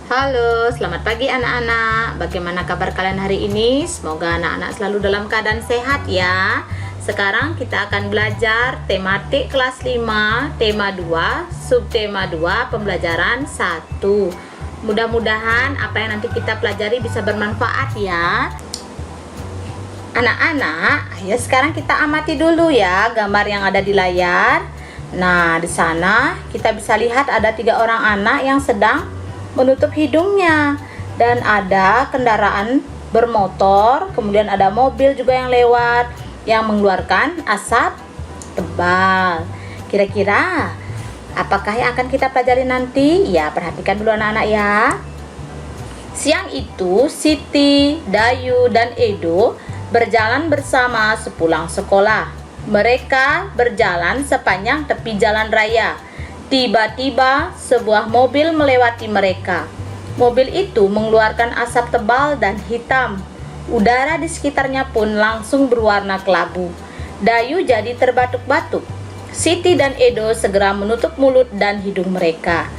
Halo, selamat pagi anak-anak. Bagaimana kabar kalian hari ini? Semoga anak-anak selalu dalam keadaan sehat ya. Sekarang kita akan belajar tematik kelas 5, tema 2, subtema 2, pembelajaran 1. Mudah-mudahan apa yang nanti kita pelajari bisa bermanfaat ya. Anak-anak, ayo sekarang kita amati dulu ya gambar yang ada di layar. Nah, di sana kita bisa lihat ada 3 orang anak yang sedang menutup hidungnya, dan ada kendaraan bermotor, kemudian ada mobil juga yang lewat yang mengeluarkan asap tebal. Kira-kira apakah yang akan kita pelajari nanti? Ya, perhatikan dulu anak-anak ya. Siang itu Siti, Dayu, dan Edo berjalan bersama sepulang sekolah. Mereka berjalan sepanjang tepi jalan raya. Tiba-tiba sebuah mobil melewati mereka. Mobil itu mengeluarkan asap tebal dan hitam. Udara di sekitarnya pun langsung berwarna kelabu. Dayu jadi terbatuk-batuk. Siti dan Edo segera menutup mulut dan hidung mereka.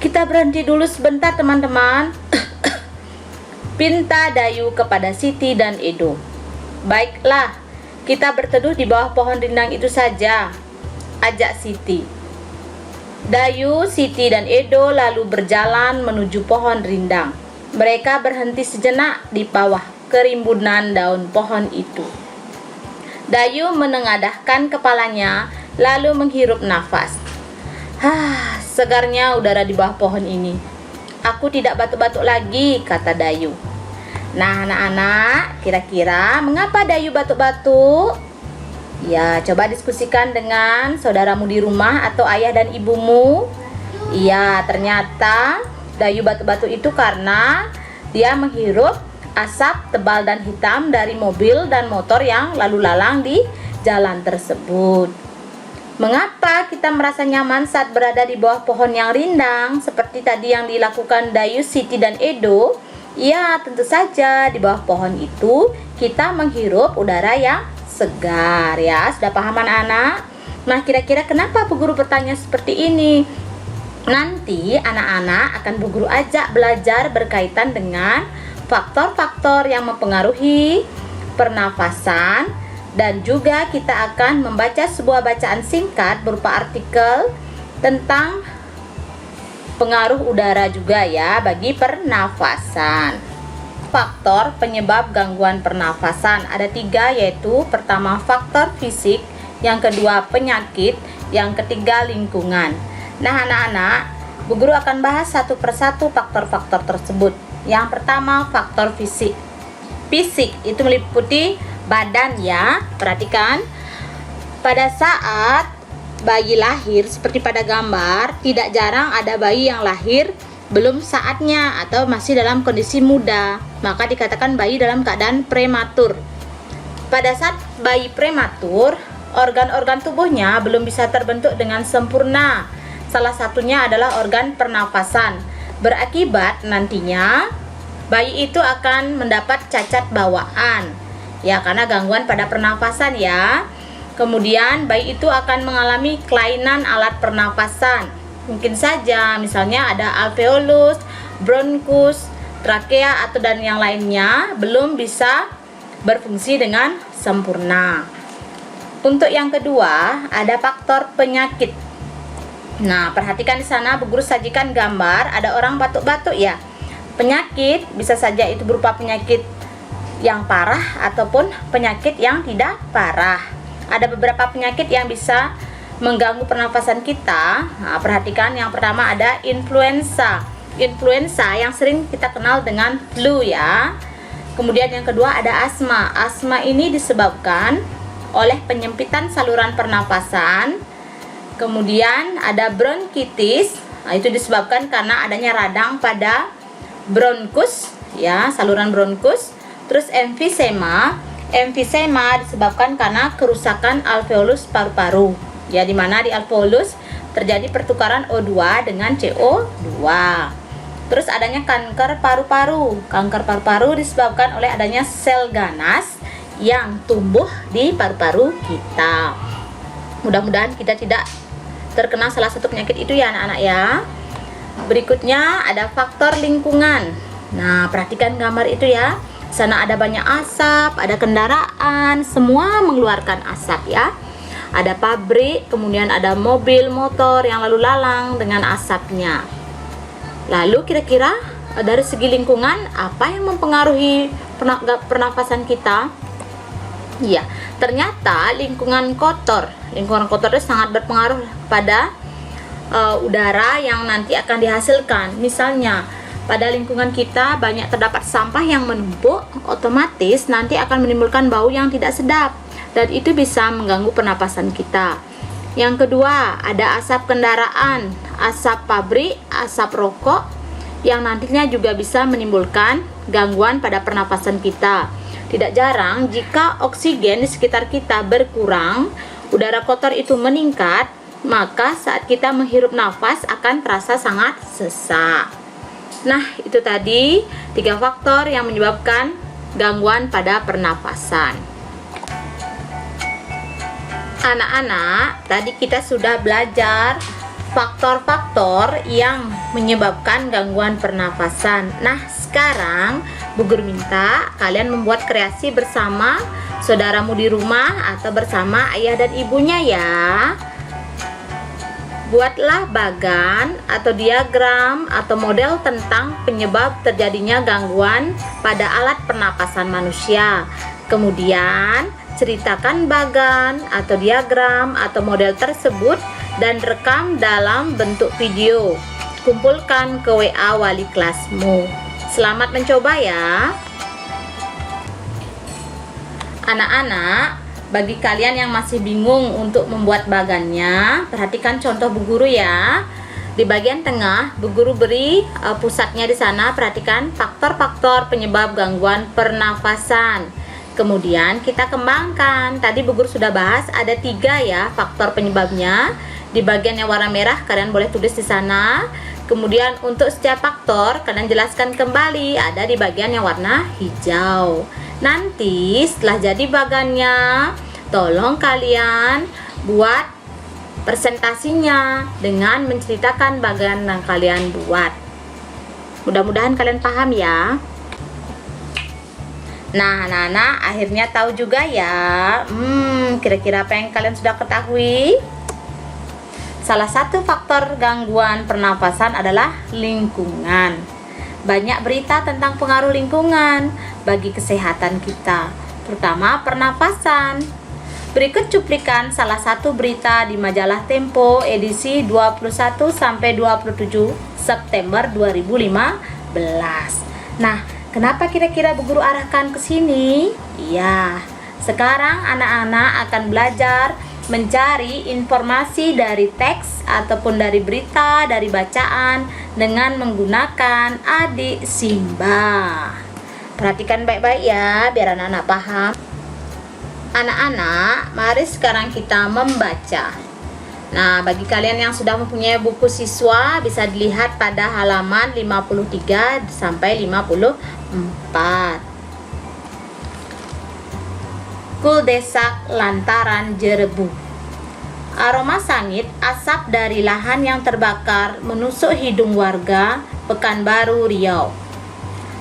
Kita berhenti dulu sebentar teman-teman. Pinta Dayu kepada Siti dan Edo. Baiklah, kita berteduh di bawah pohon rindang itu saja, ajak Siti. Dayu, Siti, dan Edo lalu berjalan menuju pohon rindang. Mereka berhenti sejenak di bawah kerimbunan daun pohon itu. Dayu menengadahkan kepalanya lalu menghirup nafas. Segarnya udara di bawah pohon ini. Aku tidak batuk-batuk lagi, kata Dayu. Nah, anak-anak, kira-kira mengapa Dayu batuk-batuk? Ya, coba diskusikan dengan saudaramu di rumah atau ayah dan ibumu. Iya, ternyata Dayu batuk-batuk itu karena dia menghirup asap tebal dan hitam dari mobil dan motor yang lalu lalang di jalan tersebut. Mengapa kita merasa nyaman saat berada di bawah pohon yang rindang seperti tadi yang dilakukan Dayu, Siti, dan Edo? Ya, tentu saja di bawah pohon itu kita menghirup udara yang segar ya. Sudah paham anak-anak? Nah, kira-kira kenapa Bu Guru bertanya seperti ini? Nanti anak-anak akan Bu Guru ajak belajar berkaitan dengan faktor-faktor yang mempengaruhi pernafasan, dan juga kita akan membaca sebuah bacaan singkat berupa artikel tentang pengaruh udara juga ya bagi pernafasan. Faktor penyebab gangguan pernafasan ada 3, yaitu pertama faktor fisik, yang kedua penyakit, yang ketiga lingkungan. Nah anak-anak, Bu Guru akan bahas satu persatu faktor-faktor tersebut. Yang pertama faktor fisik. Fisik itu meliputi badan ya. Perhatikan, pada saat bayi lahir seperti pada gambar, tidak jarang ada bayi yang lahir belum saatnya atau masih dalam kondisi muda, maka dikatakan bayi dalam keadaan prematur. Pada saat bayi prematur, organ-organ tubuhnya belum bisa terbentuk dengan sempurna. Salah satunya adalah organ pernafasan. Berakibat nantinya bayi itu akan mendapat cacat bawaan ya, karena gangguan pada pernafasan ya. Kemudian bayi itu akan mengalami kelainan alat pernafasan. Mungkin saja misalnya ada alveolus, bronkus, trakea atau dan yang lainnya belum bisa berfungsi dengan sempurna. Untuk yang kedua ada faktor penyakit. Nah, perhatikan di sana Bu Guru sajikan gambar ada orang batuk-batuk ya. Penyakit bisa saja itu berupa penyakit yang parah ataupun penyakit yang tidak parah. Ada beberapa penyakit yang bisa mengganggu pernafasan kita. Nah, perhatikan yang pertama ada influenza. Influenza yang sering kita kenal dengan flu ya. Kemudian yang kedua ada asma. Asma ini disebabkan oleh penyempitan saluran pernafasan. Kemudian ada bronkitis. Nah, itu disebabkan karena adanya radang pada bronkus ya, saluran bronkus. Terus emfisema. Emfisema disebabkan karena kerusakan alveolus paru-paru. Ya, di mana di alveolus terjadi pertukaran O2 dengan CO2. Terus adanya kanker paru-paru. Kanker paru-paru disebabkan oleh adanya sel ganas yang tumbuh di paru-paru kita. Mudah-mudahan kita tidak terkena salah satu penyakit itu ya anak-anak ya. Berikutnya ada faktor lingkungan. Nah, perhatikan gambar itu ya. Sana ada banyak asap, ada kendaraan, semua mengeluarkan asap ya. Ada pabrik, kemudian ada mobil, motor yang lalu lalang dengan asapnya. Lalu kira-kira dari segi lingkungan apa yang mempengaruhi pernafasan kita? Ya, ternyata lingkungan kotor. Lingkungan kotor itu sangat berpengaruh pada udara yang nanti akan dihasilkan. Misalnya, pada lingkungan kita banyak terdapat sampah yang menumpuk, otomatis nanti akan menimbulkan bau yang tidak sedap, dan itu bisa mengganggu pernapasan kita. Yang kedua, ada asap kendaraan, asap pabrik, asap rokok, yang nantinya juga bisa menimbulkan gangguan pada pernapasan kita. Tidak jarang jika oksigen di sekitar kita berkurang, udara kotor itu meningkat, maka saat kita menghirup nafas akan terasa sangat sesak. Nah, itu tadi 3 faktor yang menyebabkan gangguan pada pernapasan. Anak-anak, tadi kita sudah belajar faktor-faktor yang menyebabkan gangguan pernafasan. Nah, sekarang Bu Guru minta kalian membuat kreasi bersama saudaramu di rumah atau bersama ayah dan ibunya ya. Buatlah bagan atau diagram atau model tentang penyebab terjadinya gangguan pada alat pernapasan manusia. Kemudian, ceritakan bagan atau diagram atau model tersebut dan rekam dalam bentuk video. Kumpulkan ke WA wali kelasmu. Selamat mencoba ya. Anak-anak, bagi kalian yang masih bingung untuk membuat bagannya, perhatikan contoh Bu Guru ya. Di bagian tengah, Bu Guru beri pusatnya di sana. Perhatikan faktor-faktor penyebab gangguan pernafasan. Kemudian kita kembangkan. Tadi Bu Guru sudah bahas ada 3 ya faktor penyebabnya. Di bagian yang warna merah kalian boleh tulis di sana. Kemudian untuk setiap faktor kalian jelaskan kembali ada di bagian yang warna hijau. Nanti setelah jadi bagannya, tolong kalian buat presentasinya dengan menceritakan bagan yang kalian buat. Mudah-mudahan kalian paham ya. Nah, anak-anak akhirnya tahu juga ya. Kira-kira apa yang kalian sudah ketahui? Salah satu faktor gangguan pernapasan adalah lingkungan. Banyak berita tentang pengaruh lingkungan bagi kesehatan kita, terutama pernapasan. Berikut cuplikan salah satu berita di majalah Tempo edisi 21 sampai 27 September 2015. Nah, kenapa kira-kira Bu Guru arahkan ke sini? Iya, sekarang anak-anak akan belajar mencari informasi dari teks ataupun dari berita, dari bacaan dengan menggunakan adik Simba. Perhatikan baik-baik ya, biar anak-anak paham. Anak-anak, mari sekarang kita membaca. Nah, bagi kalian yang sudah mempunyai buku siswa, bisa dilihat pada halaman 53 sampai 54. Kuldesak lantaran jerebu. Aroma sangit asap dari lahan yang terbakar menusuk hidung warga Pekanbaru, Riau.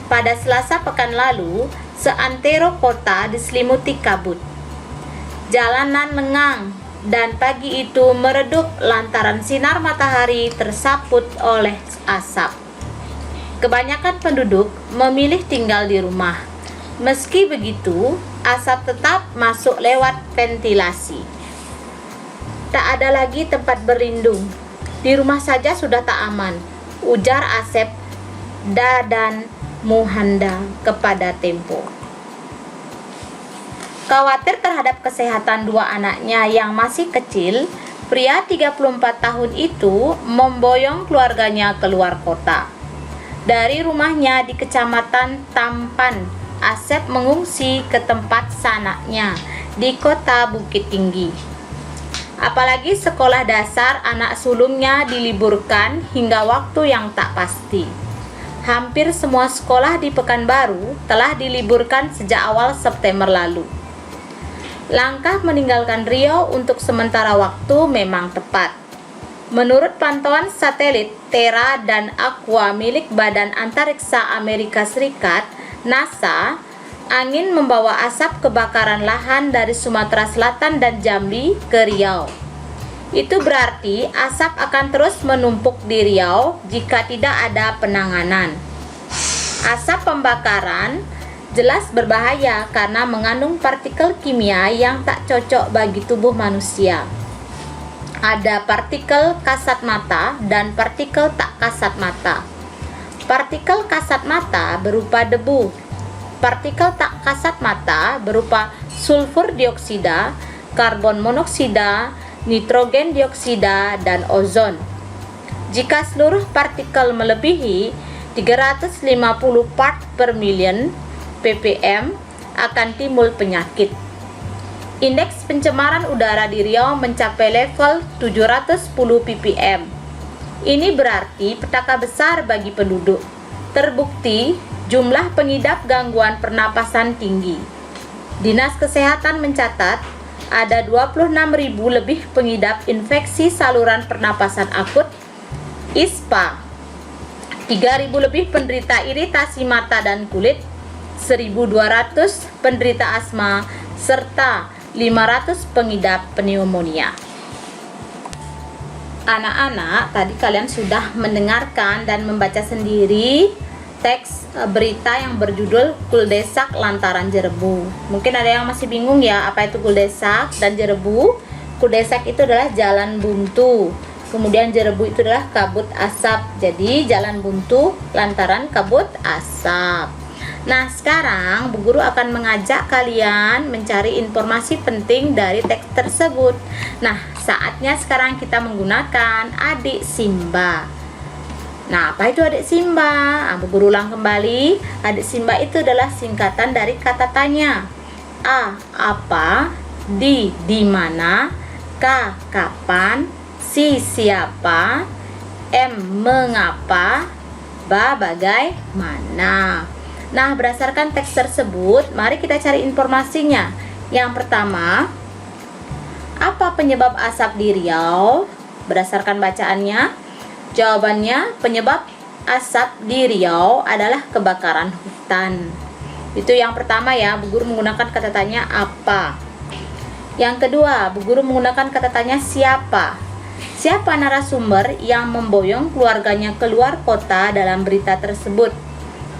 Pada Selasa pekan lalu, seantero kota diselimuti kabut. Jalanan lengang dan pagi itu meredup lantaran sinar matahari tersaput oleh asap. Kebanyakan penduduk memilih tinggal di rumah. Meski begitu, asap tetap masuk lewat ventilasi. Tak ada lagi tempat berlindung. Di rumah saja sudah tak aman, ujar Asep Dadan Muhanda kepada Tempo. Khawatir terhadap kesehatan 2 anaknya yang masih kecil, pria 34 tahun itu memboyong keluarganya keluar kota. Dari rumahnya di Kecamatan Tampan, Asep mengungsi ke tempat sanaknya di kota Bukit Tinggi. Apalagi sekolah dasar anak sulungnya diliburkan hingga waktu yang tak pasti. Hampir semua sekolah di Pekanbaru telah diliburkan sejak awal September lalu. Langkah meninggalkan Riau untuk sementara waktu memang tepat. Menurut pantauan satelit Terra dan Aqua milik Badan Antariksa Amerika Serikat, NASA, angin membawa asap kebakaran lahan dari Sumatera Selatan dan Jambi ke Riau. Itu berarti asap akan terus menumpuk di Riau jika tidak ada penanganan. Asap pembakaran jelas berbahaya karena mengandung partikel kimia yang tak cocok bagi tubuh manusia. Ada partikel kasat mata dan partikel tak kasat mata. Partikel kasat mata berupa debu. Partikel tak kasat mata berupa sulfur dioksida, karbon monoksida, nitrogen dioksida, dan ozon. Jika seluruh partikel melebihi 350 part per million ppm akan timbul penyakit. Indeks pencemaran udara di Riau mencapai level 710 ppm. Ini berarti petaka besar bagi penduduk. Terbukti jumlah pengidap gangguan pernapasan tinggi. Dinas Kesehatan mencatat ada 26.000 lebih pengidap infeksi saluran pernapasan akut, ISPA, 3.000 lebih penderita iritasi mata dan kulit, 1.200 penderita asma, serta 500 pengidap pneumonia. Anak-anak, tadi kalian sudah mendengarkan dan membaca sendiri teks berita yang berjudul Kuldesak Lantaran Jerebu. Mungkin ada yang masih bingung ya, apa itu Kuldesak dan Jerebu. Kuldesak itu adalah jalan buntu, kemudian Jerebu itu adalah kabut asap. Jadi jalan buntu lantaran kabut asap. Nah, sekarang Bu Guru akan mengajak kalian mencari informasi penting dari teks tersebut. Nah, saatnya sekarang kita menggunakan adik Simba. Nah, apa itu adik Simba? Bu Guru ulang kembali. Adik Simba itu adalah singkatan dari kata tanya. A, apa? Di mana? K, kapan? Si, siapa? M, mengapa? Ba, bagaimana? Nah, berdasarkan teks tersebut, mari kita cari informasinya. Yang pertama, apa penyebab asap di Riau? Berdasarkan bacaannya, jawabannya penyebab asap di Riau adalah kebakaran hutan. Itu yang pertama ya, Bu Guru menggunakan kata tanya apa. Yang kedua, Bu Guru menggunakan kata tanya siapa. Siapa narasumber yang memboyong keluarganya keluar kota dalam berita tersebut?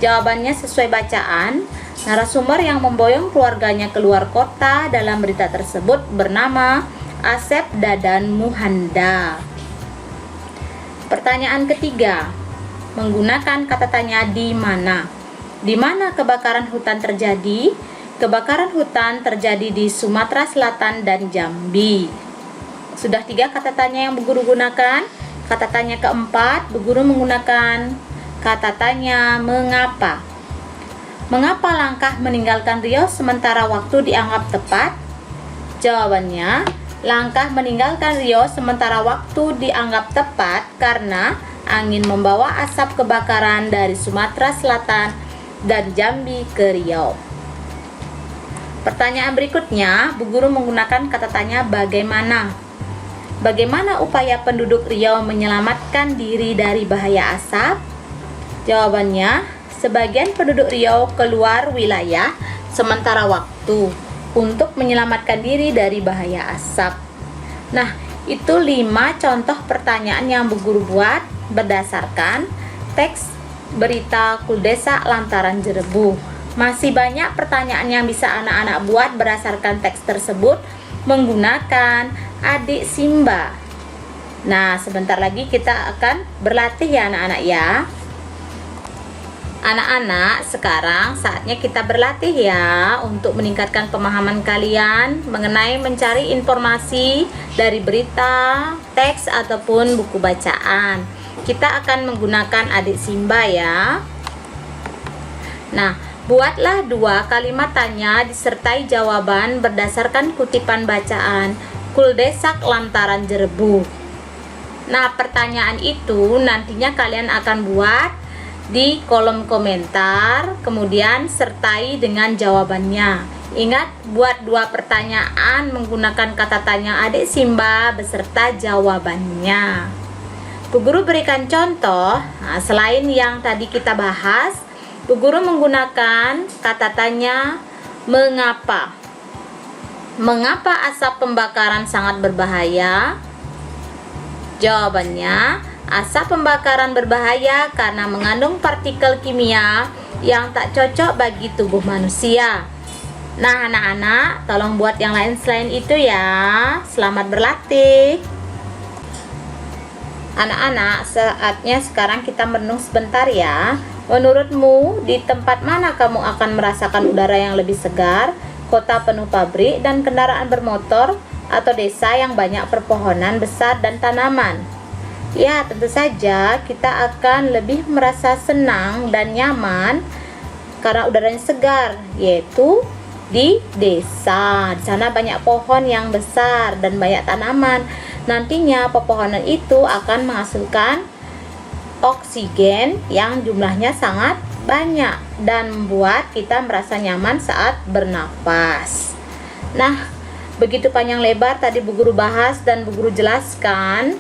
Jawabannya sesuai bacaan, narasumber yang memboyong keluarganya keluar kota dalam berita tersebut bernama Asep Dadan Muhanda. Pertanyaan ketiga, menggunakan kata tanya di mana. Di mana kebakaran hutan terjadi? Kebakaran hutan terjadi di Sumatera Selatan dan Jambi. Sudah 3 kata tanya yang Bu Guru gunakan. Kata tanya keempat, Bu Guru menggunakan kata tanya mengapa. Mengapa langkah meninggalkan Riau sementara waktu dianggap tepat? Jawabannya, langkah meninggalkan Riau sementara waktu dianggap tepat karena angin membawa asap kebakaran dari Sumatera Selatan dan Jambi ke Riau. Pertanyaan berikutnya, Bu Guru menggunakan kata tanya bagaimana. Bagaimana upaya penduduk Riau menyelamatkan diri dari bahaya asap? Jawabannya, sebagian penduduk Riau keluar wilayah sementara waktu untuk menyelamatkan diri dari bahaya asap. Nah, itu 5 contoh pertanyaan yang Bu Guru buat berdasarkan teks berita Kuldesak Lantaran Jerebu. Masih banyak pertanyaan yang bisa anak-anak buat berdasarkan teks tersebut menggunakan adik Simba. Nah, sebentar lagi kita akan berlatih ya anak-anak ya. Anak-anak, sekarang saatnya kita berlatih ya untuk meningkatkan pemahaman kalian mengenai mencari informasi dari berita, teks, ataupun buku bacaan. Kita akan menggunakan adik Simba ya. Nah, buatlah 2 kalimat tanya disertai jawaban berdasarkan kutipan bacaan Kuldesak Lantaran Jerebu. Nah, pertanyaan itu nantinya kalian akan buat di kolom komentar, kemudian sertai dengan jawabannya. Ingat, buat 2 pertanyaan menggunakan kata tanya adik Simba beserta jawabannya. Bu Guru berikan contoh. Selain yang tadi kita bahas, Bu Guru menggunakan kata tanya mengapa. Mengapa asap pembakaran sangat berbahaya? Jawabannya, asap pembakaran berbahaya karena mengandung partikel kimia yang tak cocok bagi tubuh manusia. Nah, anak-anak, tolong buat yang lain selain itu ya. Selamat berlatih. Anak-anak, saatnya sekarang kita merenung sebentar ya. Menurutmu, di tempat mana kamu akan merasakan udara yang lebih segar? Kota penuh pabrik dan kendaraan bermotor, atau desa yang banyak perpohonan besar dan tanaman? Ya, tentu saja kita akan lebih merasa senang dan nyaman karena udaranya segar, yaitu di desa. Di sana banyak pohon yang besar dan banyak tanaman. Nantinya pepohonan itu akan menghasilkan oksigen yang jumlahnya sangat banyak dan membuat kita merasa nyaman saat bernapas. Nah, begitu panjang lebar tadi Bu Guru bahas dan Bu Guru jelaskan.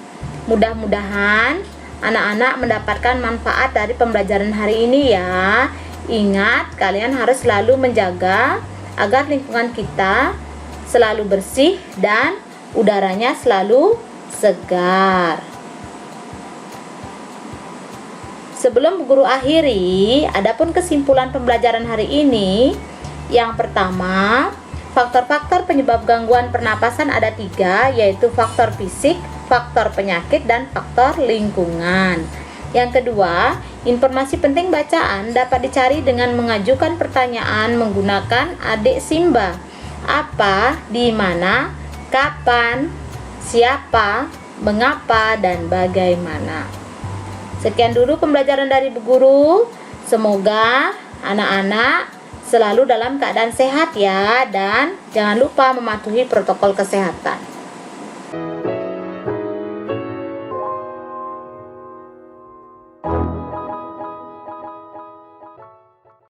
Mudah-mudahan anak-anak mendapatkan manfaat dari pembelajaran hari ini ya. Ingat, kalian harus selalu menjaga agar lingkungan kita selalu bersih dan udaranya selalu segar. Sebelum Bu Guru akhiri, adapun kesimpulan pembelajaran hari ini. Yang pertama, faktor-faktor penyebab gangguan pernapasan ada 3, yaitu faktor fisik, faktor penyakit, dan faktor lingkungan. Yang kedua, informasi penting bacaan dapat dicari dengan mengajukan pertanyaan menggunakan adik Simba. Apa, di mana, kapan, siapa, mengapa, dan bagaimana. Sekian dulu pembelajaran dari Bu Guru. Semoga anak-anak selalu dalam keadaan sehat ya, dan jangan lupa mematuhi protokol kesehatan.